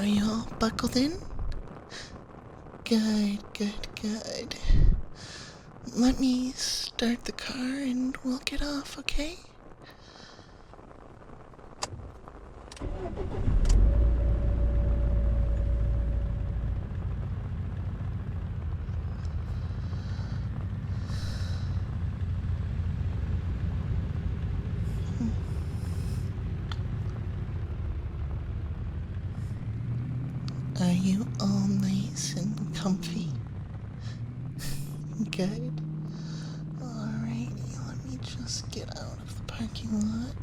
Are you all buckled in? Good, good, good. Let me start the car and we'll get off, okay? Are you all nice and comfy? Good. Alrighty, let me just get out of the parking lot.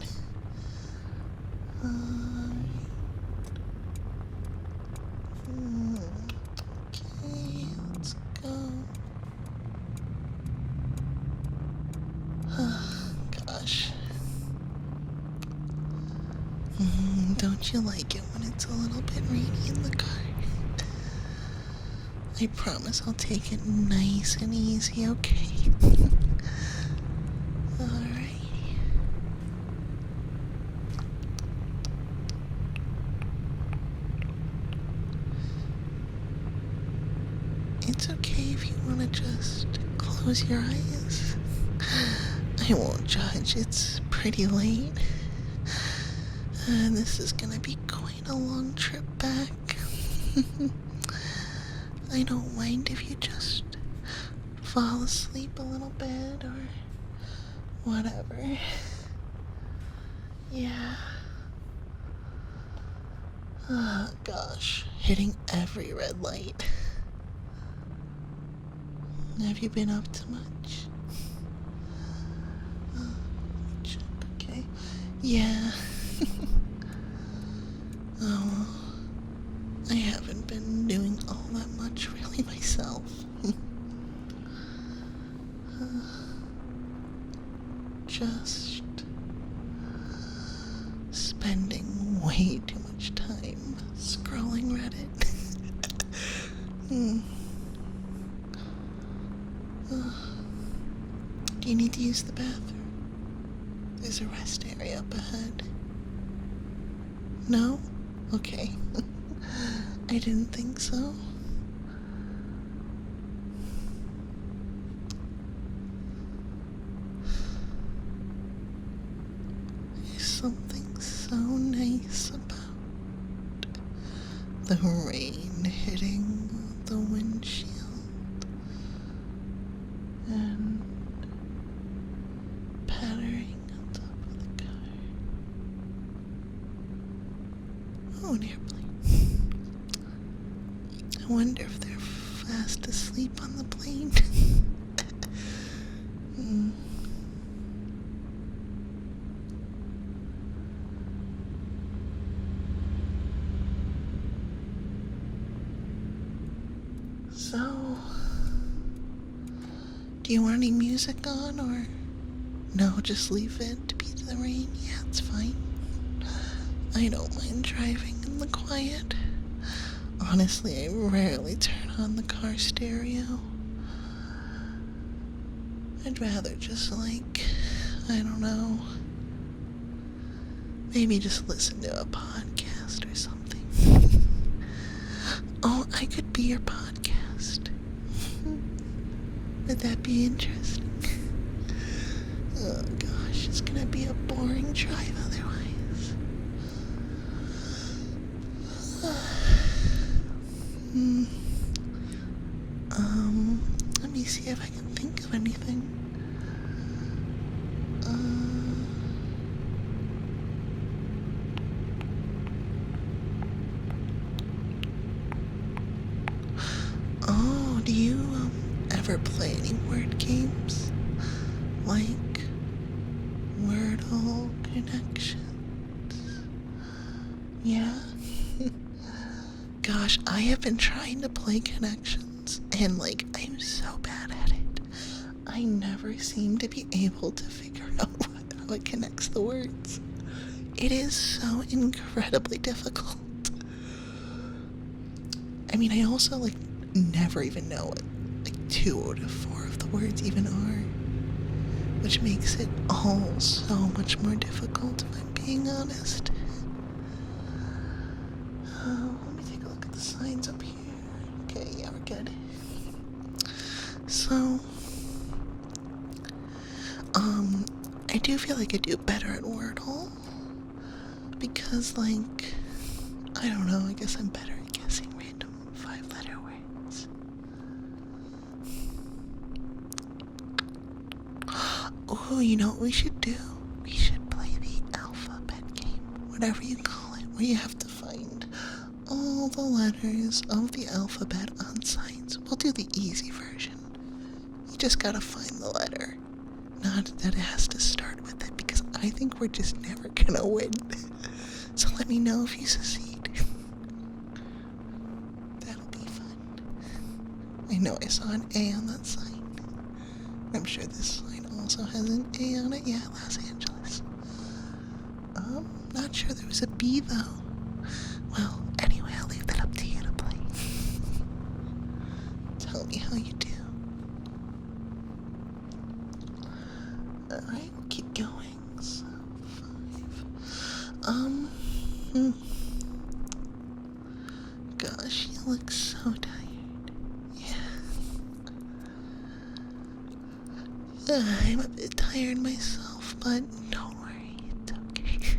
Okay, let's go. Gosh. Don't you like it when it's a little bit rainy in the car? I promise I'll take it nice and easy, okay? Alright. It's okay if you want to just close your eyes. I won't judge, it's pretty late. And this is gonna be quite a long trip back. I don't mind if you just fall asleep a little bit or whatever. Yeah. Oh gosh, hitting every red light. Have you been up to much? Okay. Yeah. Oh, I haven't been doing all that much really myself. Just spending way too much time scrolling Reddit. Do you need to use the bathroom? There's a rest area up ahead. No? Okay. I didn't think so. There's something so nice about the rain hitting the windshield and pattering on top of the car. Oh, an airplane. I wonder if they're fast asleep on the plane. So, do you want any music on, or no, just leave it to beat the rain? Yeah, it's fine. I don't mind driving in the quiet. Honestly, I rarely turn on the car stereo. I'd rather just, like, I don't know, maybe just listen to a podcast or something. Oh, I could be your podcast. Would that be interesting? Oh gosh, it's gonna be a boring drive otherwise. Let me see if I can think of anything. Oh, do you, ever play any word games? Like Wordle Connections? Yeah? Gosh, I have been trying to play Connections, and, like, I'm so bad at it. I never seem to be able to figure out how it connects the words. It is so incredibly difficult. I mean, I also, like, never even know what, like, 2 out of 4 of the words even are, which makes it all so much more difficult, if I'm being honest. Let me take the signs up here. Okay, yeah, we're good. So, I do feel like I do better at Wordle. Because, like, I don't know, I guess I'm better at guessing random 5-letter words. Oh, you know what we should do? We should play the alphabet game, whatever you call it, where you have to find all the letters of the alphabet on signs. We'll do the easy version. You just gotta find the letter. Not that it has to start with it, because I think we're just never gonna win. So let me know if you succeed. That'll be fun. I know I saw an A on that sign. I'm sure this sign also has an A on it. Yeah, Los Angeles. Not sure there was a B though. Well, anyway, I'll leave that up to you to play. Tell me how you do. Alright, we'll keep going. So, 5. Gosh, you look so tired. Yeah. I'm a bit tired myself, but don't worry, it's okay.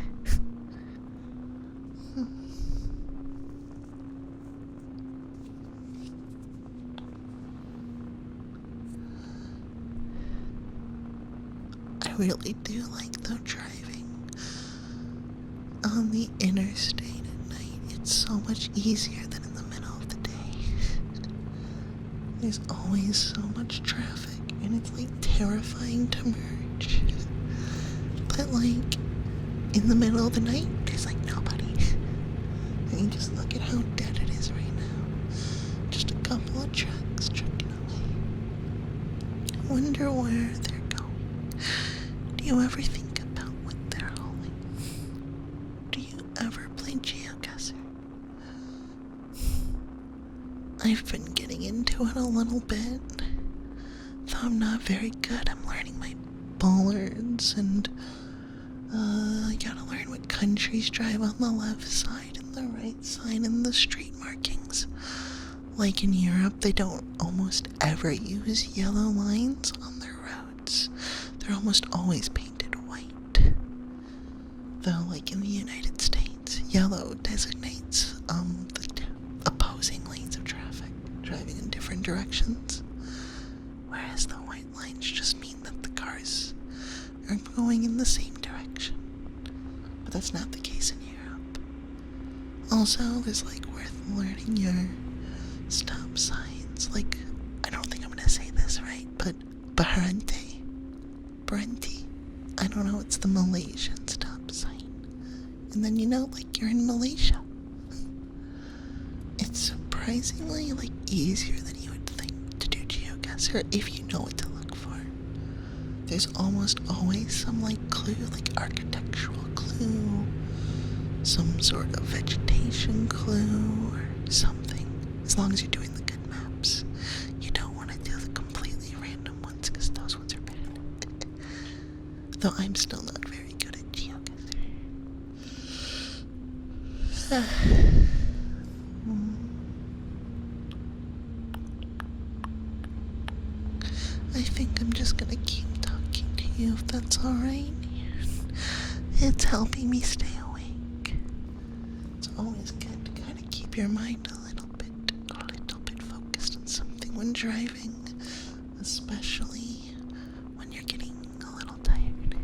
I really do like though driving on the interstate at night. It's so much easier than in the middle of the day. There's always so much traffic, and it's like terrifying to merge. But like in the middle of the night, there's like nobody. And you just look at how dead it is right now. Just a couple of trucks trucking away. I wonder where they're going. Do you ever think about what they're hauling? Do you ever play geoguessr? I've been getting into it a little bit, though I'm not very good. I'm learning my bollards, and I gotta learn what countries drive on the left side and the right side and the street markings. Like in Europe, they don't almost ever use yellow lines on their roads. They're almost always painted white. Though, like in the United States, yellow designates the opposing lanes of traffic, driving in different directions. Whereas the white lines just mean that the cars are going in the same direction. But that's not the case in Europe. Also, there's like worth learning your stop signs. Like, I don't think I'm gonna say this right, but Barante. Brenti. I don't know, it's the Malaysian stop sign. And then, you know, like you're in Malaysia. It's surprisingly like easier than you would think to do geoguessr if you know what to look for. There's almost always some like clue, like architectural clue, some sort of vegetation clue or something. As long as you're doing the good maps. You don't want to do the completely random ones, because those ones are bad. Though I'm still not very good at geoguessr. I think I'm just gonna keep talking to you, if that's alright. It's helping me stay awake. It's always good to kind of keep your mind a little bit focused on something when driving, especially when you're getting a little tired.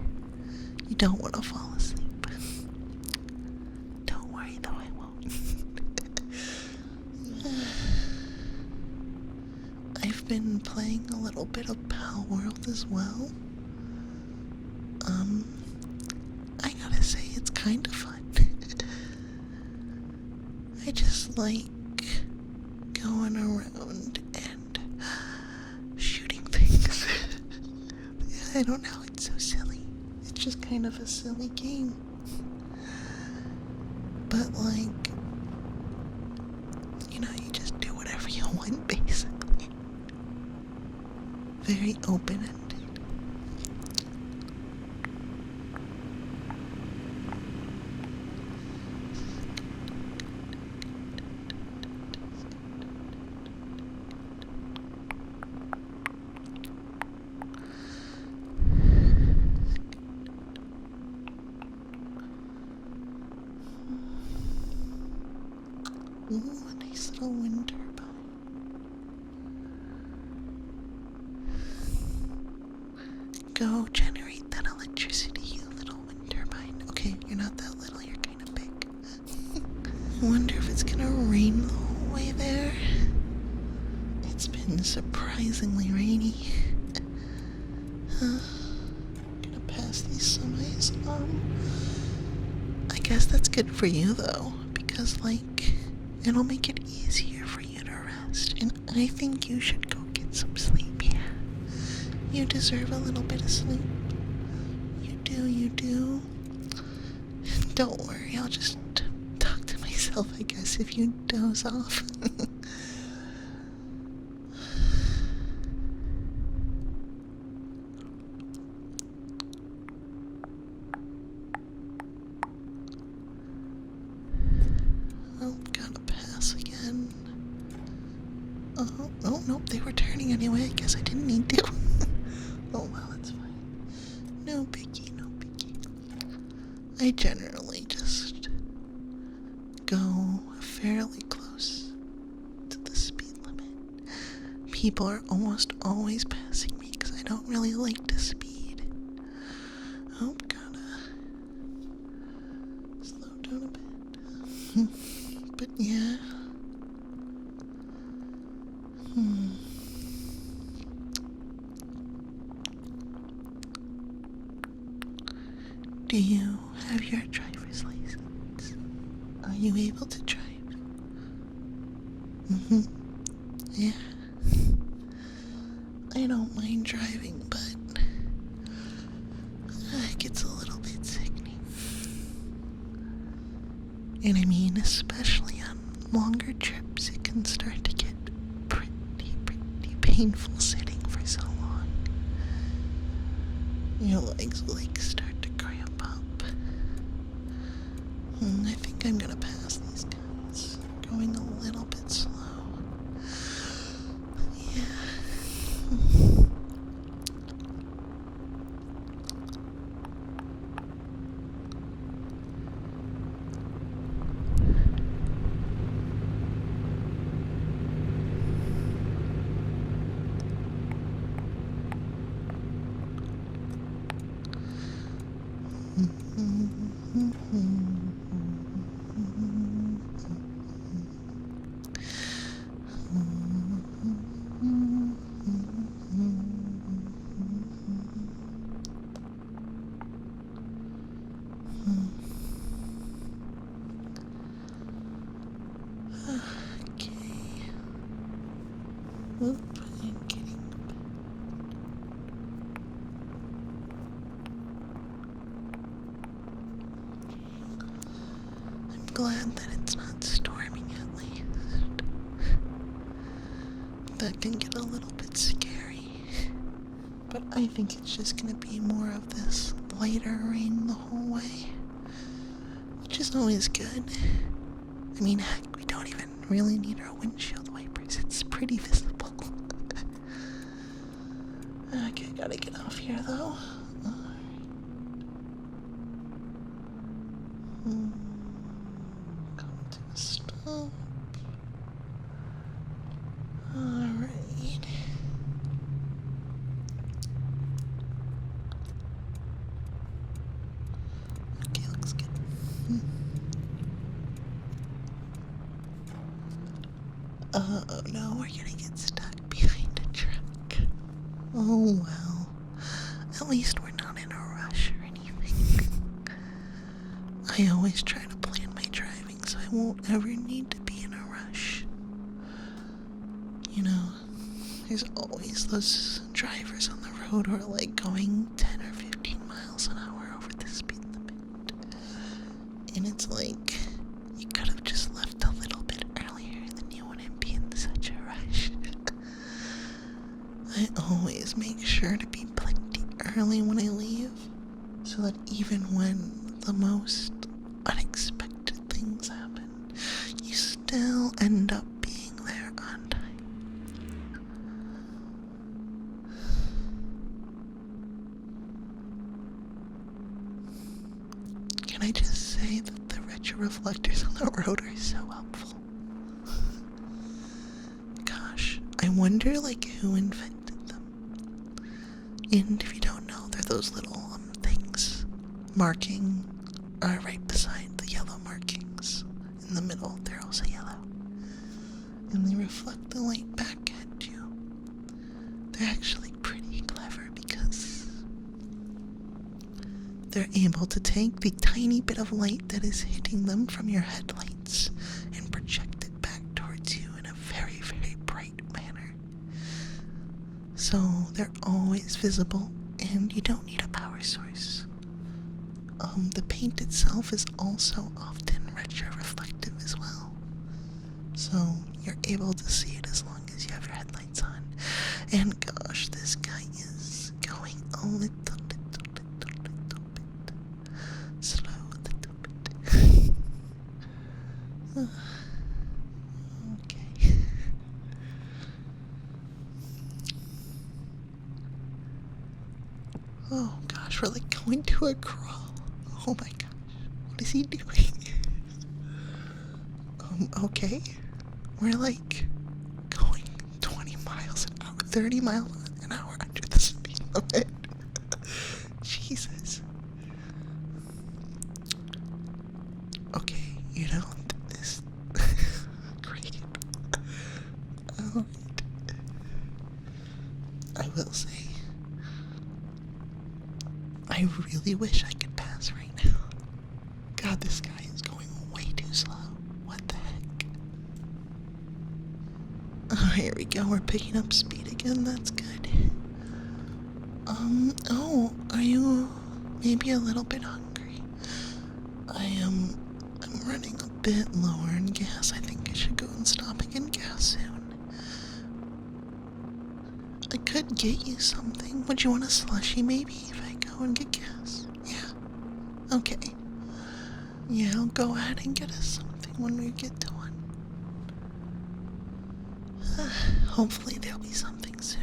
You don't want to fall asleep. Don't worry though, I won't. I've been playing a little bit of Pal World as well. I gotta say, it's kind of fun. I just like going around and shooting things. I don't know, it's so silly. It's just kind of a silly game. But like, you know, you just do whatever you want, basically. Very open-ended. Ooh, a nice little wind turbine. Go generate that electricity, you little wind turbine. Okay, you're not that little, you're kind of big. I wonder if it's gonna rain the whole way there. It's been surprisingly rainy. Gonna pass these semis. I guess that's good for you though, because like, it'll make it easier for you to rest, and I think you should go get some sleep, yeah. You deserve a little bit of sleep. You do, you do. Don't worry, I'll just talk to myself, I guess, if you doze off. Oh, gotta pass again. Oh, nope, they were turning anyway. I guess I didn't need to. Oh, well, it's fine. No biggie, no biggie. I generally just go fairly close to the speed limit. People are almost always passing me because I don't really like to speed. Oh, gotta slow down a bit. But yeah. Do you have your driver's license? Are you able to drive? Yeah. I don't mind driving, but it gets a little bit sickening. And I mean, especially on longer trips, it can start to get pretty painful sitting for so long. Your legs will like start to cramp up. I think I'm gonna pass these guys. Going a little bit slow. Yeah. Oop, I'm getting I'm glad that it's not storming at least. That can get a little bit scary. But I think it's just gonna be more of this lighter rain the whole way. Which is always good. I mean, heck, we don't even really need our windshield wipers. It's pretty visible. Okay, gotta get off here though. Alright. Come to a stop. Alright. Okay, looks good. Oh no, we're gonna get stuck behind a truck. Oh well, at least we're not in a rush or anything. I always try to plan my driving so I won't ever need to be in a rush. You know, there's always those drivers on the road who are like going 10 or 15 miles an hour over the speed limit. And it's like, you could have just left a little bit earlier and then you wouldn't be in such a rush. I always make sure to be plenty early when I leave, so that even when the most unexpected things happen, you still end up being there on time. Can I just say that the retro reflectors on the road are so helpful? wonder, like, who invented them. And if you don't know, they're those little things marking right beside the yellow markings. In the middle, they're also yellow. And they reflect the light back at you. They're actually pretty clever because they're able to take the tiny bit of light that is hitting them from your headlights and project it back towards you in a very, very bright manner. So they're always visible, and you don't need a power source. The paint itself is also often retro-reflective as well. So you're able to see it as long as you have your headlights on. And gosh, this guy is going a little bit slow, a little bit. Okay. Oh gosh, we're like going to a crawl. Oh my gosh, what is he doing? Okay. We're like going 20 miles an hour, 30 miles an hour under the speed limit. Jesus. Okay, you know, this. Great. Alright. I will say, I really wish I could pass right now. God, this guy is going way too slow. What the heck? Oh, here we go. We're picking up speed again. That's good. Oh, are you maybe a little bit hungry? I'm running a bit lower in gas. I think I should go and stop and get gas soon. I could get you something. Would you want a slushie maybe if I go and get gas? Yeah. Okay. Yeah, I'll go ahead and get us something when we get to one. Hopefully there'll be something soon.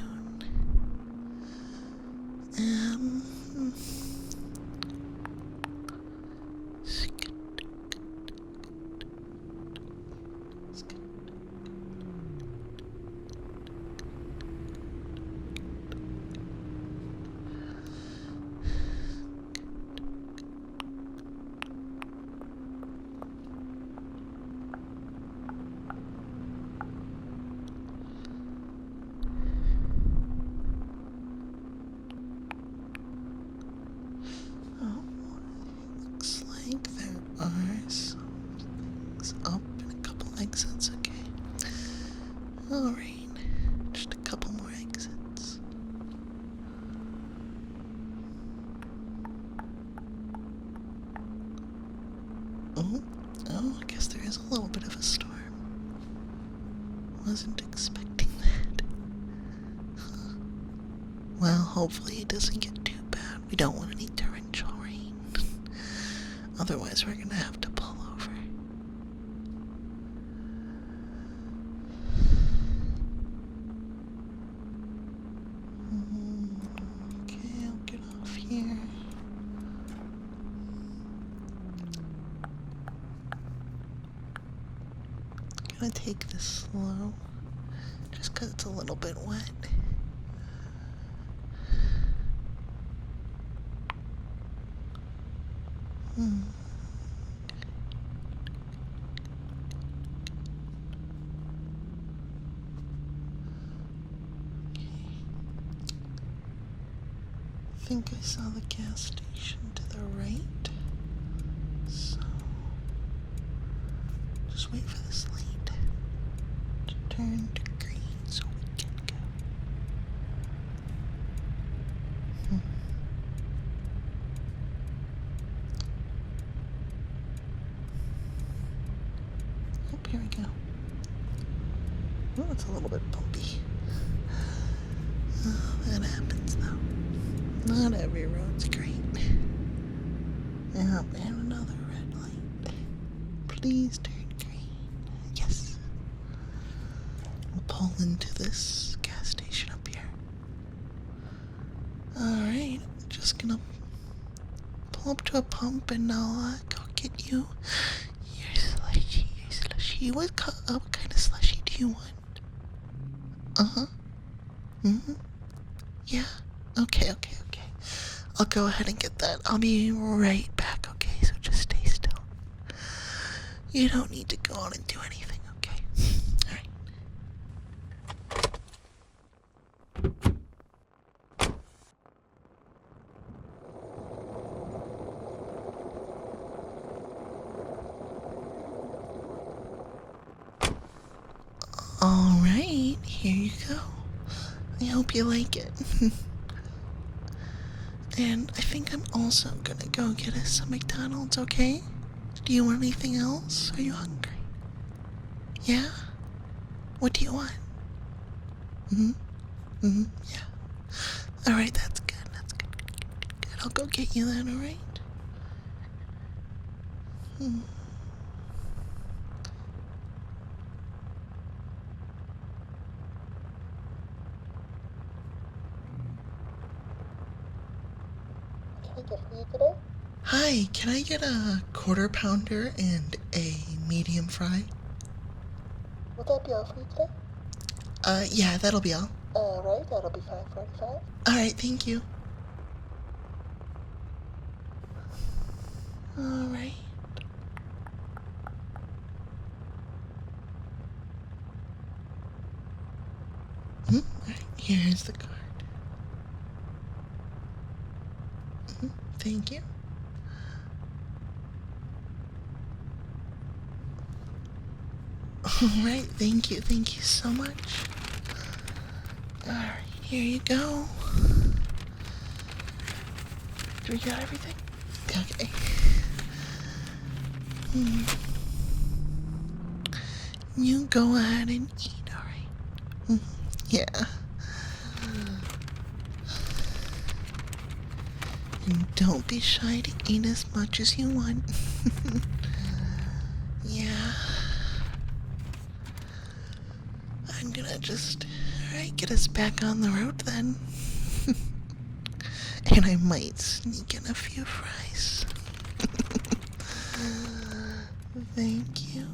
There are some things up and a couple exits, okay. Alright, just a couple more exits. Oh, I guess there is a little bit of a storm. Wasn't expecting that. Huh. Well, hopefully it doesn't get too bad. We don't want any torrential rain. Otherwise, we're gonna have to pull over. Okay, I'll get off here. Gonna take this slow, just 'cause it's a little bit wet. I think I saw the gas station to the right, so just wait for this light to turn to green so we can go. Oh, here we go. Oh, it's a little bit bumpy. Oh, that happens though. Not every road's great. Yeah, and another red light. Please turn green. Yes. We'll pull into this gas station up here. Alright, just gonna pull up to a pump and I'll go get you your slushy. What kind of slushy do you want? Uh-huh. Mm-hmm. Yeah. Okay. I'll go ahead and get that. I'll be right back, okay? So just stay still. You don't need to go on and do anything, okay? Alright. Alright, here you go. I hope you like it. And I think I'm also gonna go get us some McDonald's, okay? Do you want anything else? Are you hungry? Yeah? What do you want? Yeah. Alright, that's good. Good. I'll go get you that, alright? What can I get for you today? Hi, can I get a quarter pounder and a medium fry? Would that be all for you today? Yeah, that'll be all. Alright, that'll be $5.45. Alright, thank you. Alright. Alright, here's the card. Thank you. Alright, thank you so much. Alright, here you go. Do we got everything? Okay. You go ahead and eat, alright? Yeah. And don't be shy to eat as much as you want. Yeah. I'm gonna just, alright, get us back on the road then. And I might sneak in a few fries. Thank you.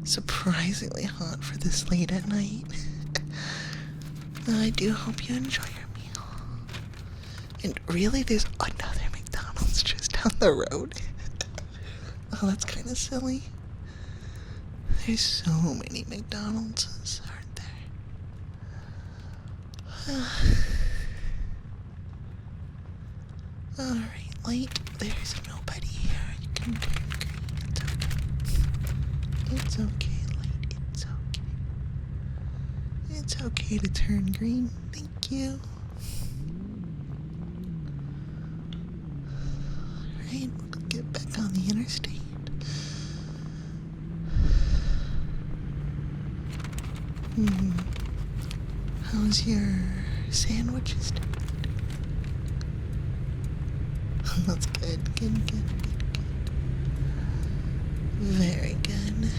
Surprisingly hot for this late at night. I do hope you enjoy your meal. And really, there's another McDonald's just down the road. Oh, that's kind of silly. There's so many McDonald's, aren't there? Alright, light. There's nobody here. You can turn green. It's okay, light. It's okay. It's okay to turn green. Thank you. Alright, we'll get back on the interstate. How's your sandwiches? That's good. Very good.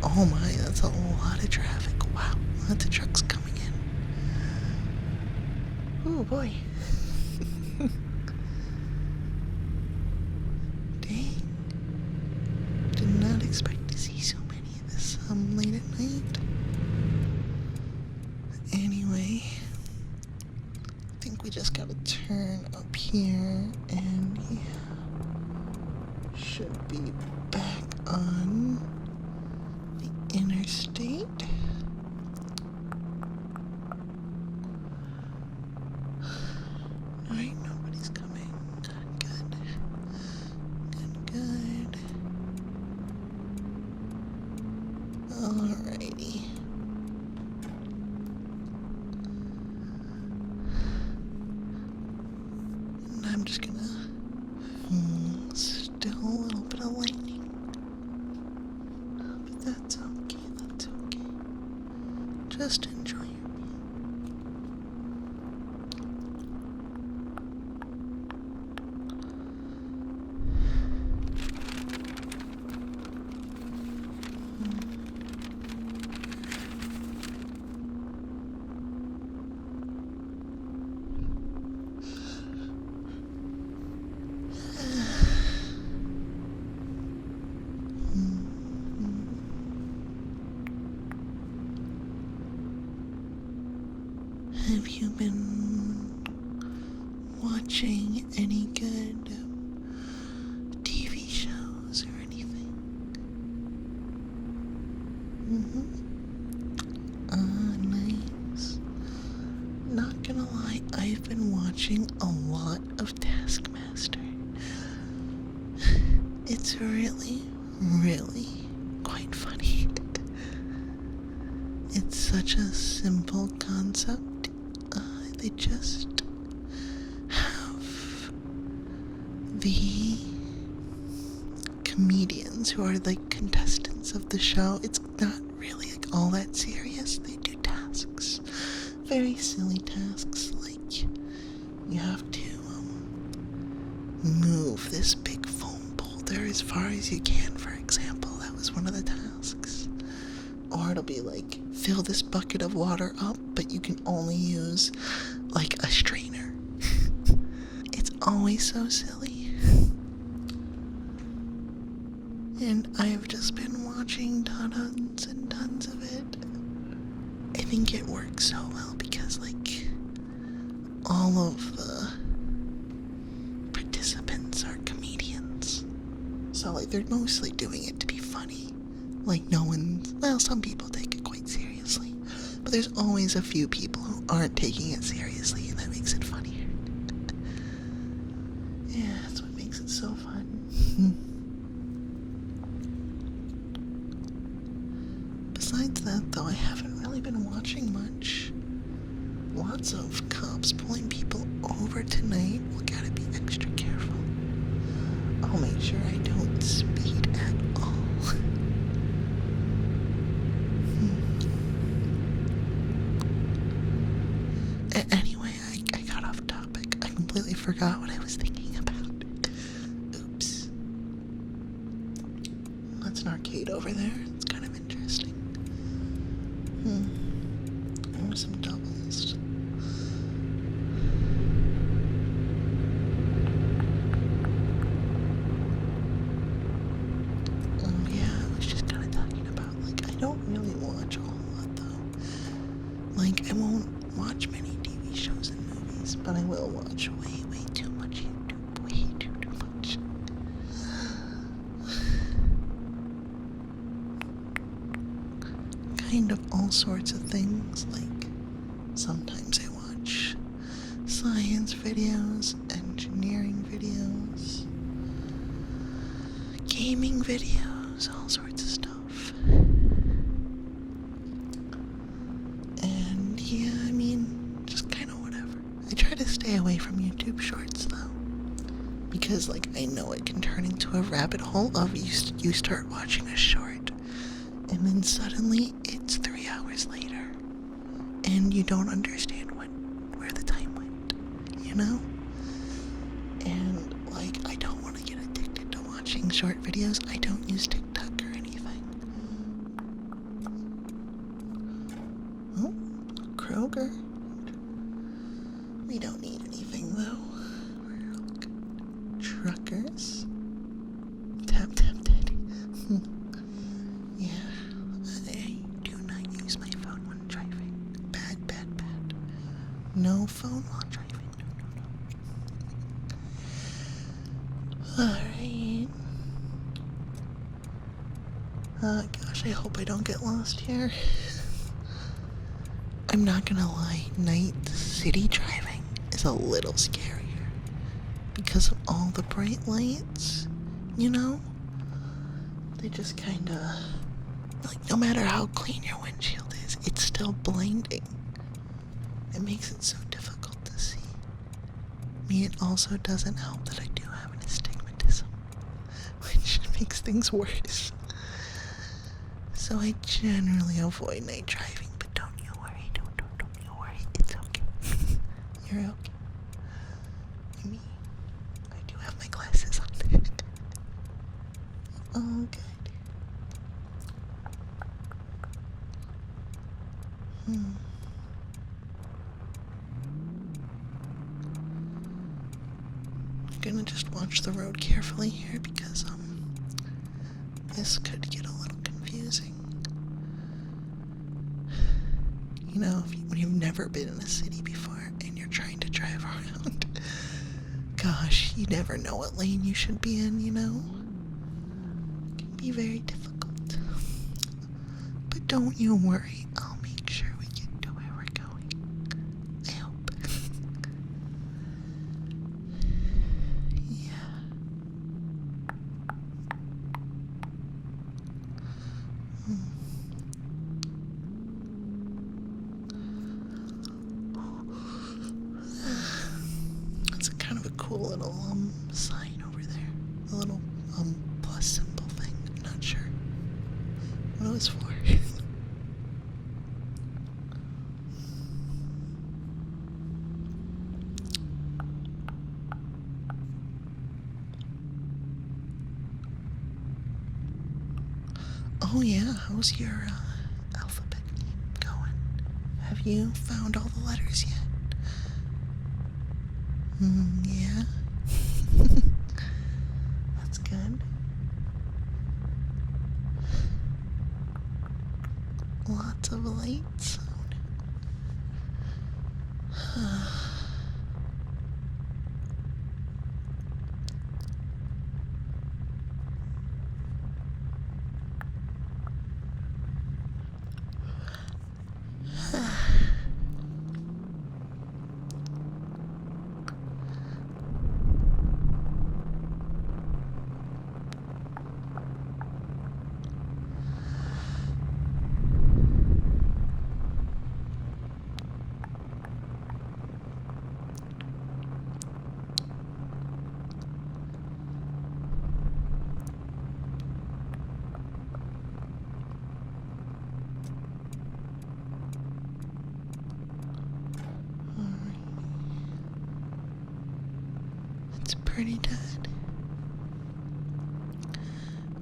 Oh my, that's a lot of traffic. Wow, lots of trucks coming in. Oh boy. Dang. Did not expect to see so many of this late at night. Anyway, I think we just gotta turn up here and yeah, should be back on the interstate. Alright, nobody's coming. Good. Alrighty. And I'm just gonna still a little bit of lightning. But that's okay. Just enjoy your meal. Have you been watching any good TV shows or anything? Nice. Not gonna lie, I've been watching a lot of Taskmaster. It's really, really quite funny. It's such a simple concept. They just have the comedians who are like contestants of the show. It's not really like all that serious. They do tasks, very silly tasks, like you have to move this big foam boulder as far as you can, for example. That was one of the tasks. Or it'll be like, fill this bucket of water up, but you can only use like a strainer. It's always so silly. And I've just been watching tons and tons of it. I think it works so well because like all of the participants are comedians. So like they're mostly doing it to be funny. Like no one's, well, some people take it quite seriously, but there's always a few people who aren't taking it seriously, and that makes it funnier. Yeah, that's what makes it so fun. Besides that, though, I haven't really been watching much. Lots of cops pulling people over tonight. We gotta be extra careful. I'll make sure I don't speed at all. Anyway, I got off topic. I completely forgot what I was thinking about. Oops. That's an arcade over there. It's kind of interesting. There were some doubles. Oh yeah, I was just kind of talking about, like, I don't really watch a whole lot though. Like, I won't watch many TV shows and movies, but I will watch way too much YouTube. Way too much. Kind of all sorts of things. Like, sometimes I watch science videos, engineering videos, gaming videos, all sorts of stuff. And yeah, I mean, just kind of whatever. I try to stay away from YouTube Shorts though, because like I know it can turn into a rabbit hole of you start watching a short, and then suddenly it's 3 hours later, and you don't understand where the time went, you know? And like I don't want to get addicted to watching short videos. I don't use TikTok or anything. Oh, Kroger. We don't need anything though. We're all good. Truckers. Tap daddy. Yeah, I do not use my phone when driving. Bad. No phone while driving. No. Alright. Gosh, I hope I don't get lost here. I'm not gonna lie, night city driving is a little scarier because of all the bright lights, you know? They just kinda, like, no matter how clean your windshield is, it's still blinding. It makes it so difficult to see. It also doesn't help that I do have an astigmatism, which makes things worse. So I generally avoid night driving, but don't you worry, don't you worry, it's okay. You're okay. I mean, I do have my glasses on. Oh, good. I'm gonna just watch the road carefully here because, this could get a little confusing. You know, when you've never been in a city before and you're trying to drive around, gosh, you never know what lane you should be in, you know? It can be very difficult. But don't you worry, I'll make sure we get to where we're going. I hope. Yeah. That's a kind of a cool little sign over there. A little plus symbol thing. I'm not sure what it was for. Oh yeah, how's your alphabet game going? Have you found all the letters yet? Yeah. That's good. Lots of lights. It's pretty dead.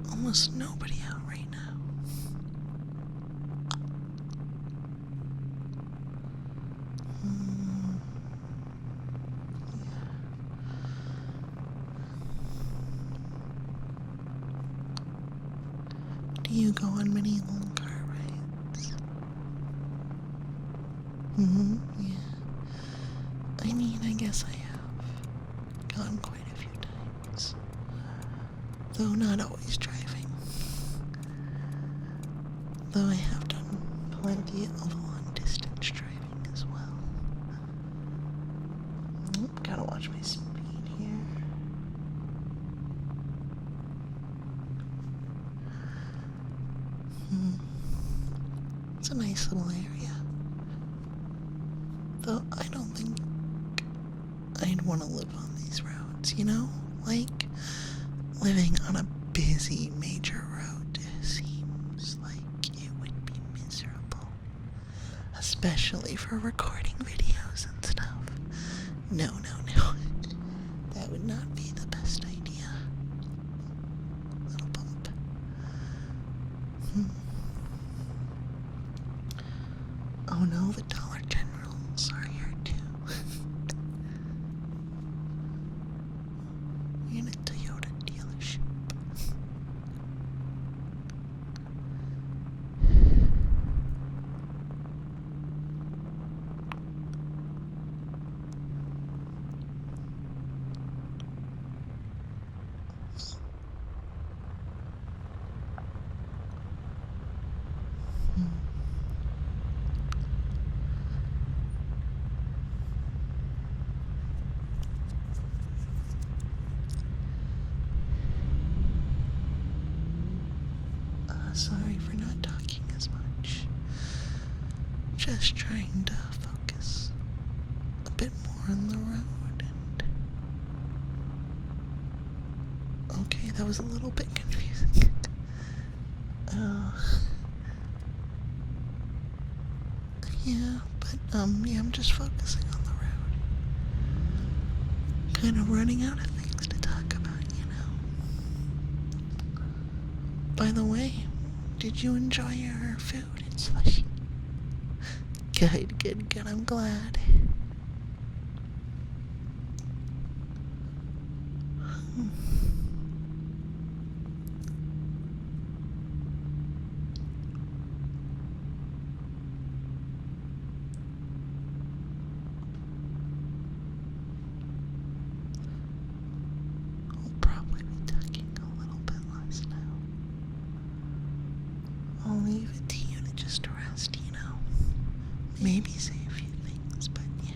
Almost nobody out right now. Do you go on many long car rides? Yeah. I mean, I guess I have gone quite a few times. Though not always driving. Though I have done plenty of long distance driving as well. Gotta watch my speed here. It's a nice little area. Though I don't think I'd want to live on these roads, you know? Like, living on a busy major road seems like it would be miserable. Especially for recording videos and stuff. No. That would not be the best idea. Little bump. Oh no, the Dollar Generals are here too. We're in a Toyota dealership. Sorry for not talking as much. Just trying to focus a bit more on the road and... Okay, that was a little bit confusing. Yeah, but yeah, I'm just focusing on the road. Kind of running out of things to talk about, you know. By the way, did you enjoy your food and slushy? Good, I'm glad. maybe say a few things, but yeah.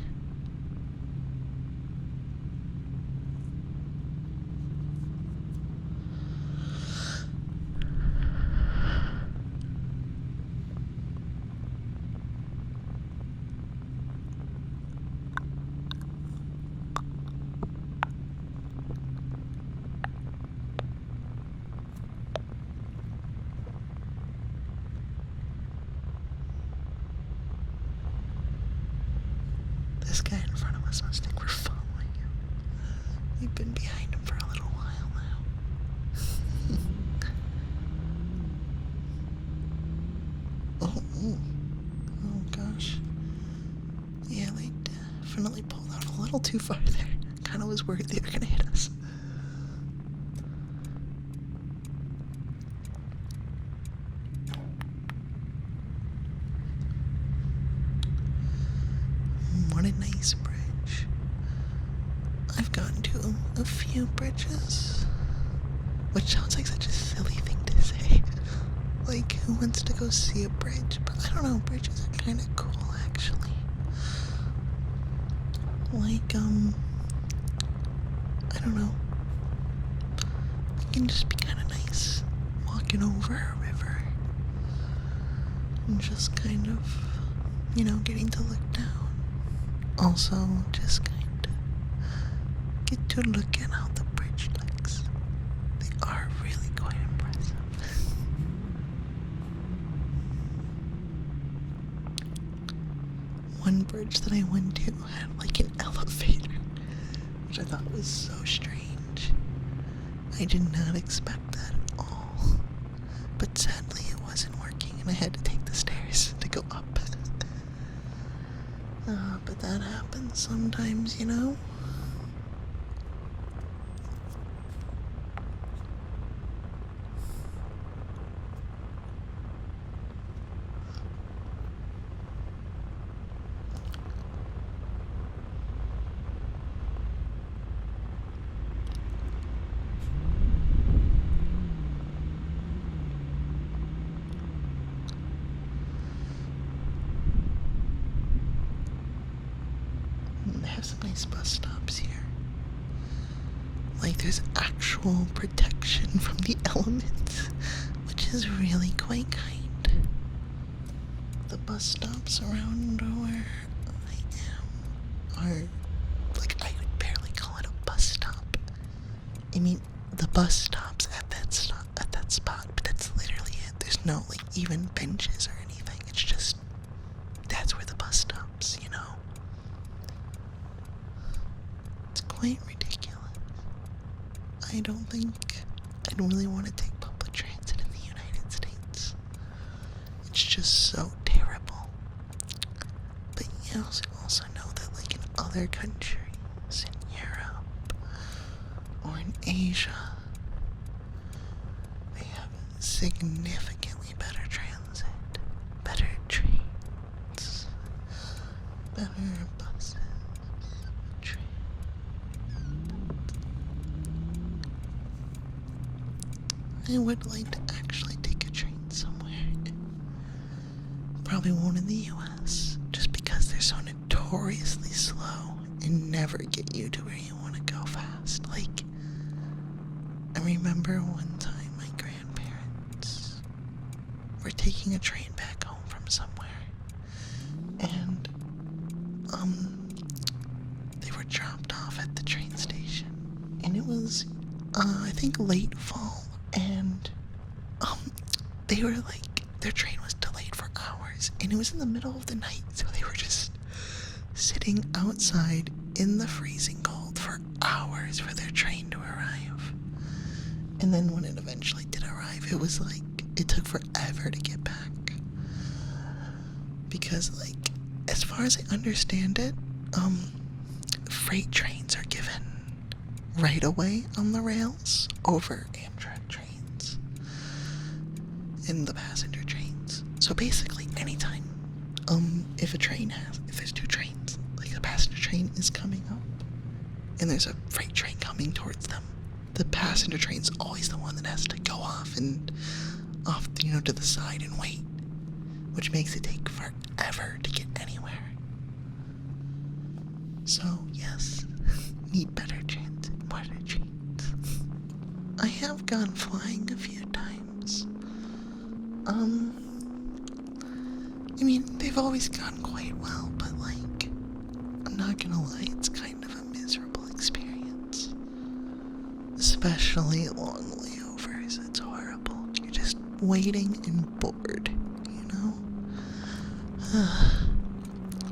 This guy in front of us must think we're following him. We've been behind him for a little while now. Oh gosh. Yeah, they definitely pulled out a little too far there. Kinda was worried they were gonna hit us. What a nice bridge. I've gotten to a few bridges, which sounds like such a silly thing to say. Like, who wants to go see a bridge? But I don't know, bridges are kind of cool, actually. Like, I don't know. It can just be kind of nice walking over a river and just kind of, getting to look down. Also, just kind of get to look at how the bridge looks. They are really quite impressive. One bridge that I went to had like an elevator, which I thought was so strange. I did not expect that at all. But sadly it wasn't working and I had to take the stairs to go up. But that happens sometimes, They have some nice bus stops here. Like, there's actual protection from the elements, which is really quite kind. The bus stops around where I am are, like, I would barely call it a bus stop. I mean, the bus stops at that spot, but that's literally it. There's no, like, even benches or anything. It's just, that's where the bus stops, It's quite ridiculous. I don't think I'd really want to take public transit in the United States. It's just so terrible. But you also know that, like, in other countries, in Europe or in Asia, they have significantly better transit, better trains, better buses, trains. I would like to actually take a train somewhere. Probably won't in the US, just because they're so notoriously slow and never get you to where you want to go fast. Like, I remember one time my grandparents were taking a train back home from somewhere, and they were dropped off at the train station, and it was I think late fall, and they were like, their train was delayed for hours, and it was in the middle of the night, so they were just sitting outside in the freezing cold for hours for their train to arrive. And then when it eventually did arrive, it was like, it took forever to get back. Because, like, as far as I understand it, freight trains are given right away on the rails over Amtrak trains and the passenger trains. So basically, anytime, if there's two trains, like the passenger train is coming up and there's a freight train coming towards them, the passenger train's always the one that has to go off to the side and wait, which makes it take forever ever to get anywhere. So, yes, need better transit, more trains. I have gone flying a few times. I mean, they've always gone quite well, but like, I'm not gonna lie, it's kind of a miserable experience. Especially long layovers, it's horrible. You're just waiting and bored, you know?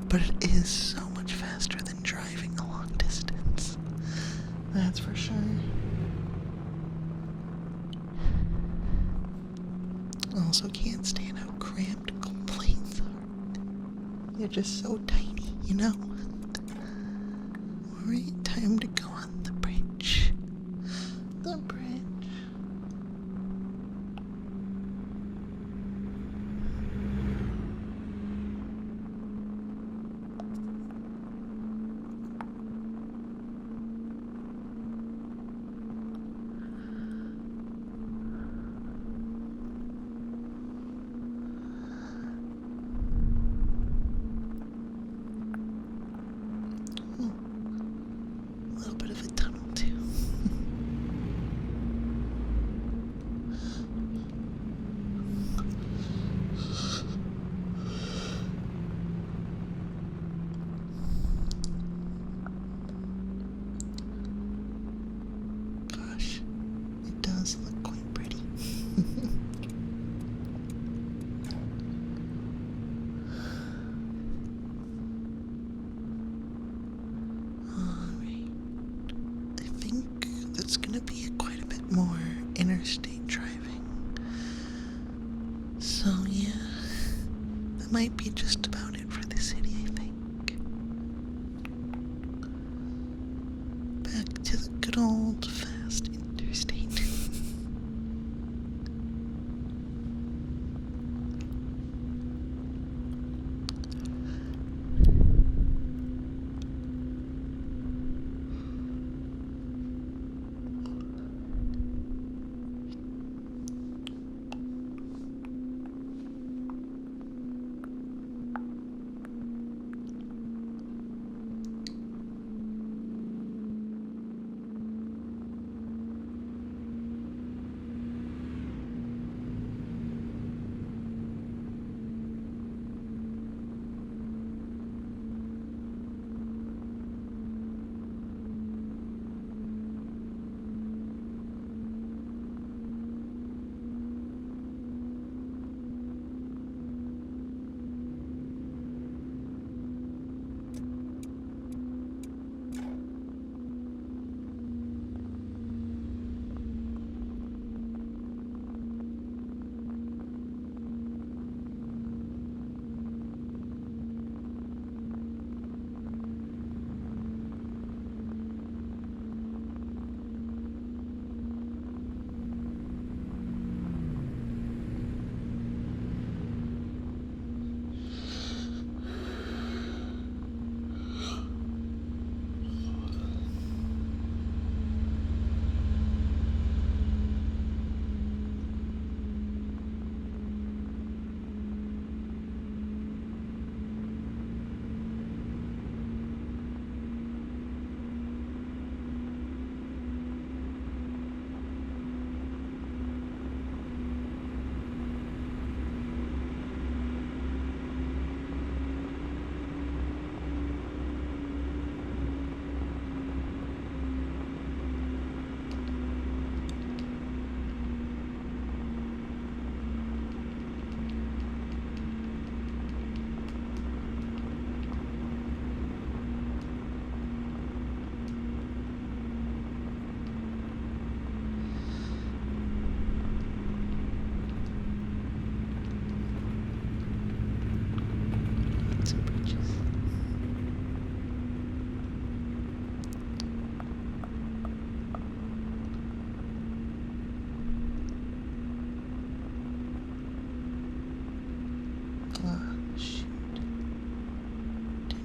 But it is so much faster than driving a long distance. That's for sure. Also can't stand how cramped planes are. They're just so tiny, you know? Alright, time to go on the bridge. The bridge. A little bit of a tunnel too. Gosh, it does look quite pretty. Alright. I think that's gonna be quite a bit more interstate driving. So yeah, that might be just about it for the city, I think. Back to the good old fast interstate.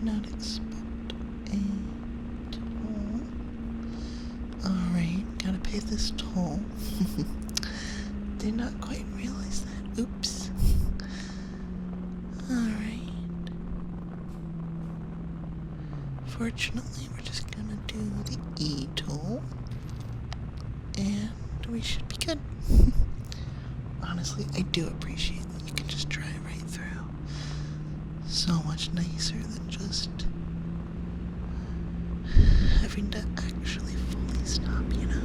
Not expect a toll. Alright, gotta pay this toll. Did not quite realize that. Oops. Alright. unfortunately, we're just gonna do the E tool, and we should be good. Honestly, I do appreciate that you can just drive right through. So much nicer than just having to actually fully stop, you know?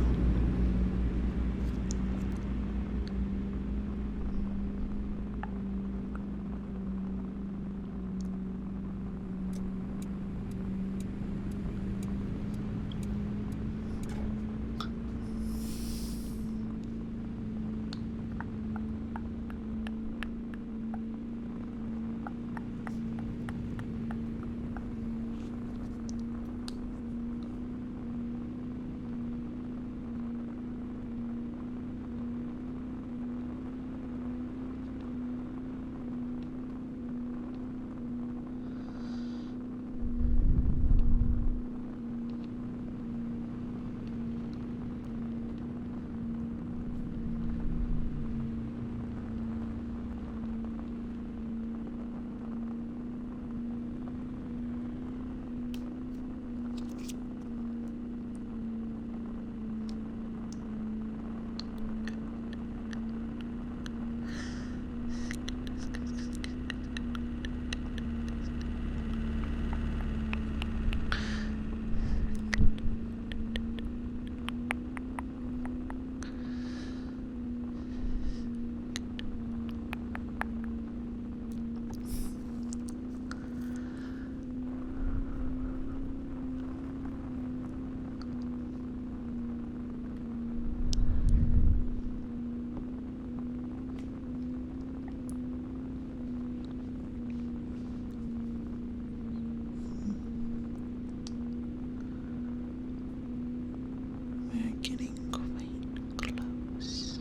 We're getting quite close.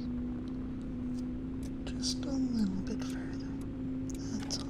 Just a little bit further. That's all.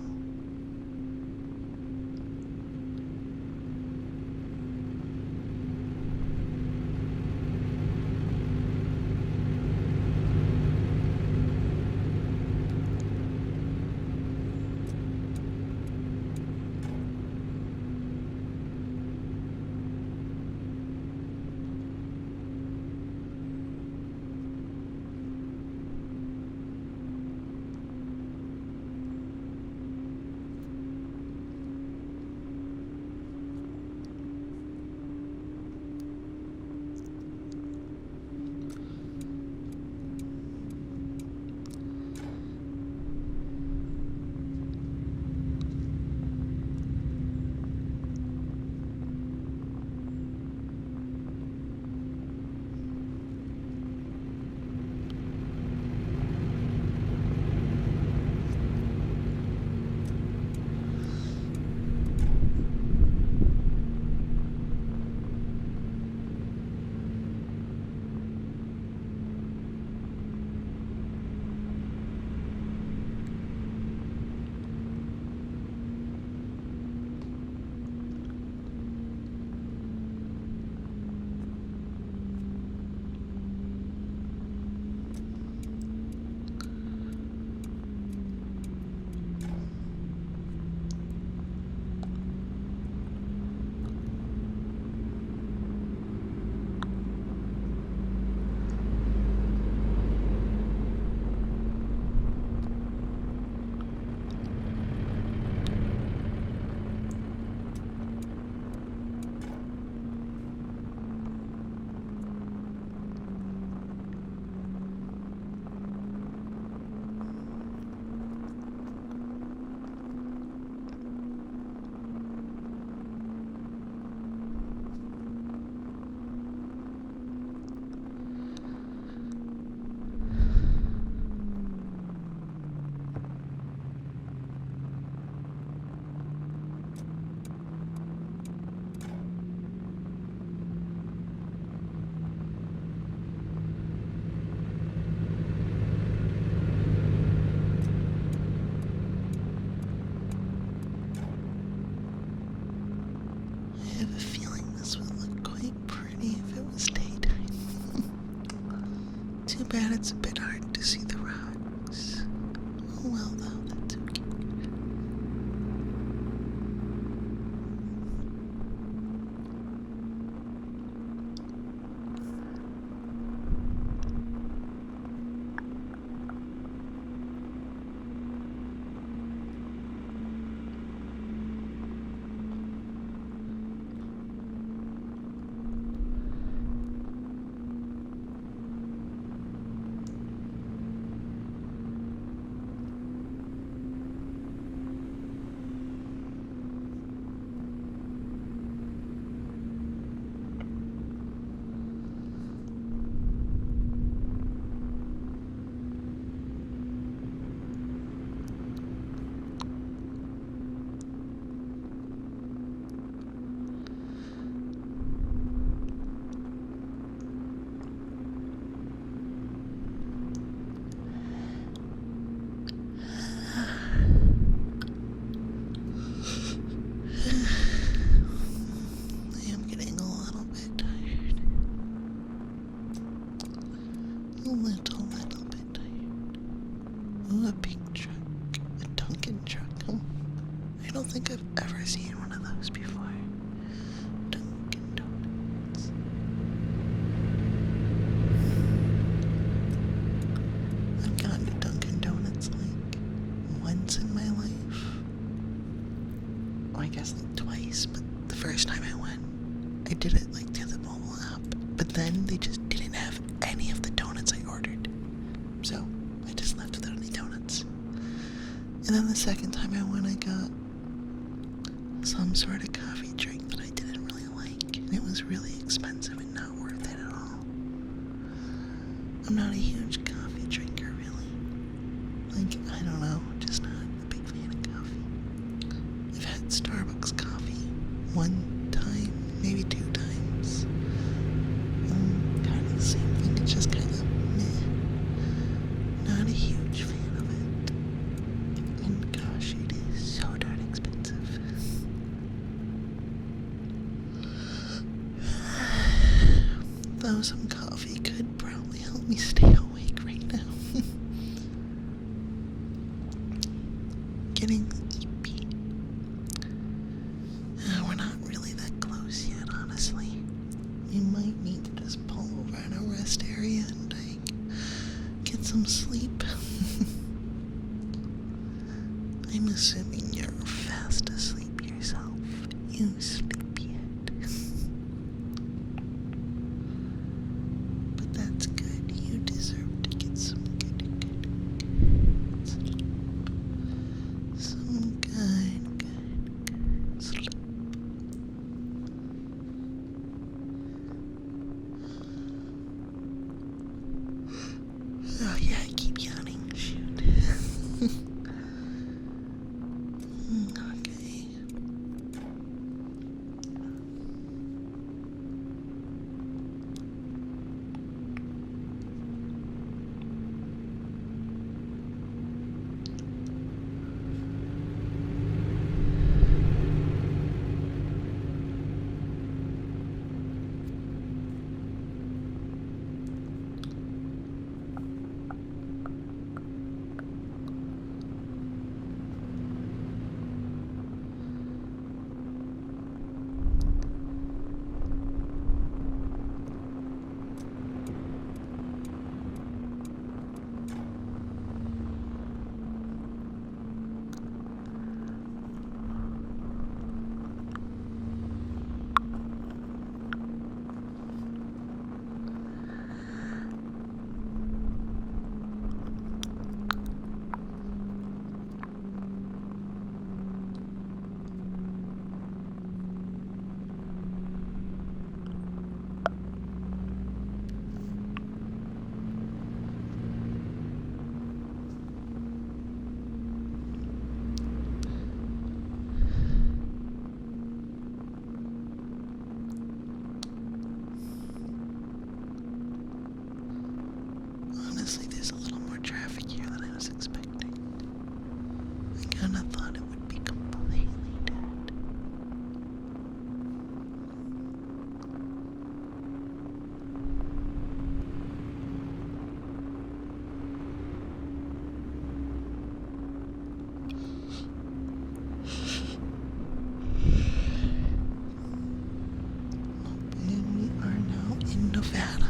I have a feeling this would look quite pretty if it was daytime. Too bad it's a bit hard to see the rocks. Oh well though, that's okay. don't think I've ever seen one of those before. Dunkin' Donuts. I've gone to Dunkin' Donuts like once in my life. Well, I guess like twice, but the first time I went, I did it like to the mobile app. But then they just didn't have any of the donuts I ordered. So I just left without any donuts. And then the second time I went, I got some sort of coffee drink that I didn't really like. And it was really expensive and not worth it at all. I'm not a huge coffee drinker, really. Like, I don't know, just not a big fan of coffee. I've had Starbucks coffee one time, maybe 2 times. Kind of the same thing, it's just kind of meh. Not a huge fan of it. And gosh, it is so darn expensive. Though some coffee could probably help me stay awake right now. Getting sleepy. We're not really that close yet, honestly. We might need to just pull over at a rest area and get some sleep. I'm assuming you're fast asleep yourself. You sleepyhead. But that's good. You deserve to get some good sleep. Some good sleep. Oh yeah, I keep yawning. Shoot. Okay. Honestly, there's a little more traffic here than I was expecting. I kinda thought it would be completely dead. And we are now in Nevada.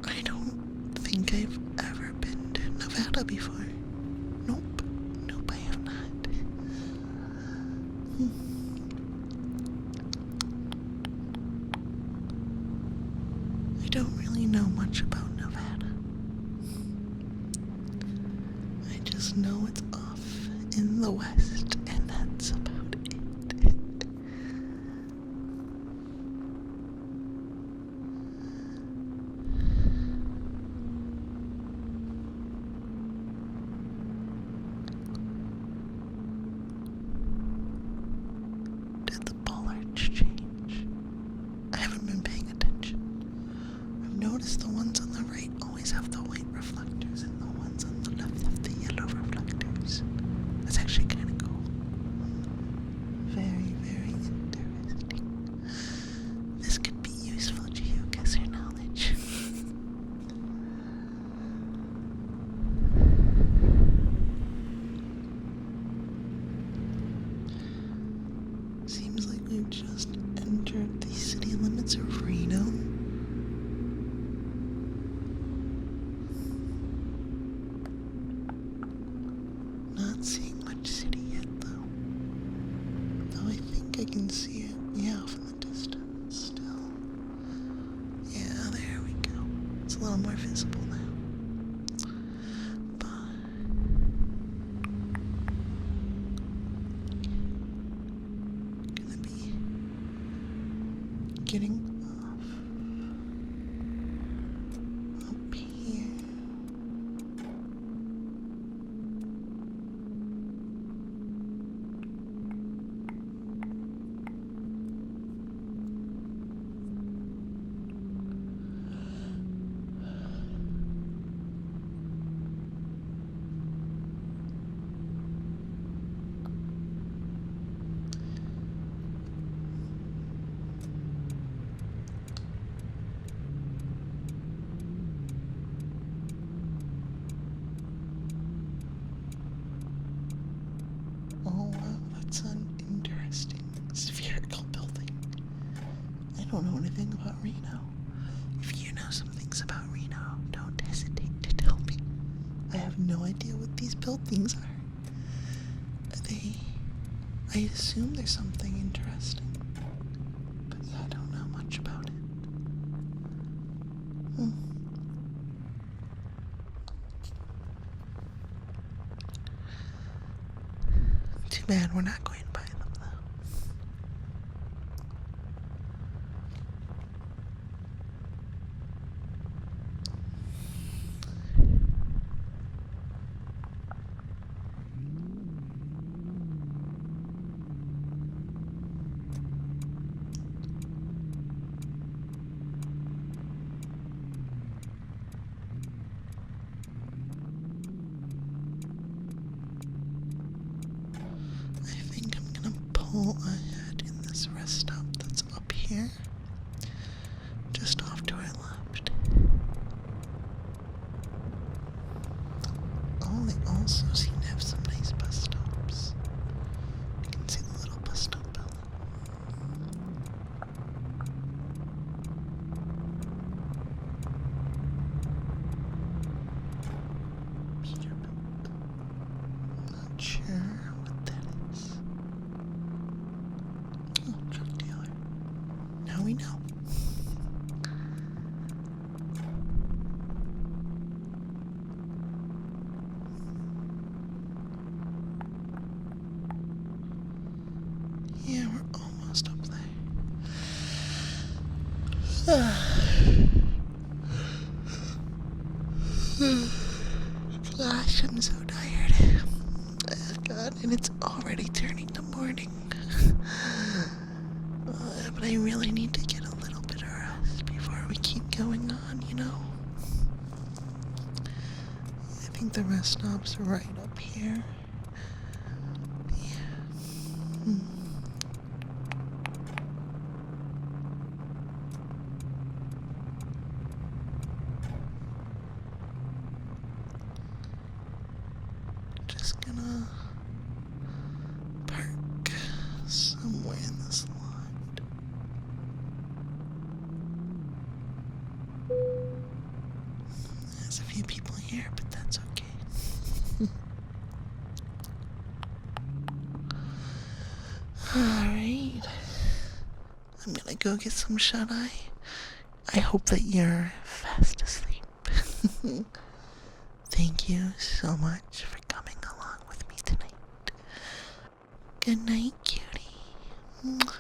I don't think I've ever been to Nevada before. Nope. Nope, I have not. I don't really know much about Nevada. I just know it's off in the west, and that's about it. Did the bollards change? I haven't been paying attention. I've noticed the ones on the right always have the white reflectors, and the ones on the left have the yellow reflectors. That's actually kind of cool. seeing much city yet, though. Though I think I can see it, yeah, off in the distance still. Yeah, there we go. It's a little more visible now. But gonna be getting off up here. Oh wow, that's an interesting spherical building. I don't know anything about Reno. If you know some things about Reno, don't hesitate to tell me. I have no idea what these buildings are. I assume there's something interesting, but I don't know much about it. Too bad we're not going by them, though. I think I'm gonna pull ahead in this rest stop that's up here, just off to our left. Oh, they also seem to have some nice bus stops. You can see the little bus stop building. Peterbilt. Not sure what that is. Oh, truck dealer. Now we know. Yeah, we're almost up there. Gosh, I'm so tired. God, and it's already turning to morning. But I really need to get a little bit of rest before we keep going on, you know? I think the rest stop's right up here. Yeah. Just gonna park somewhere in this lot. There's a few people here, but that's okay. Alright. I'm gonna go get some shut-eye. I hope that you're fast asleep. Thank you so much for coming along with me tonight. Good night, cutie. Mwah.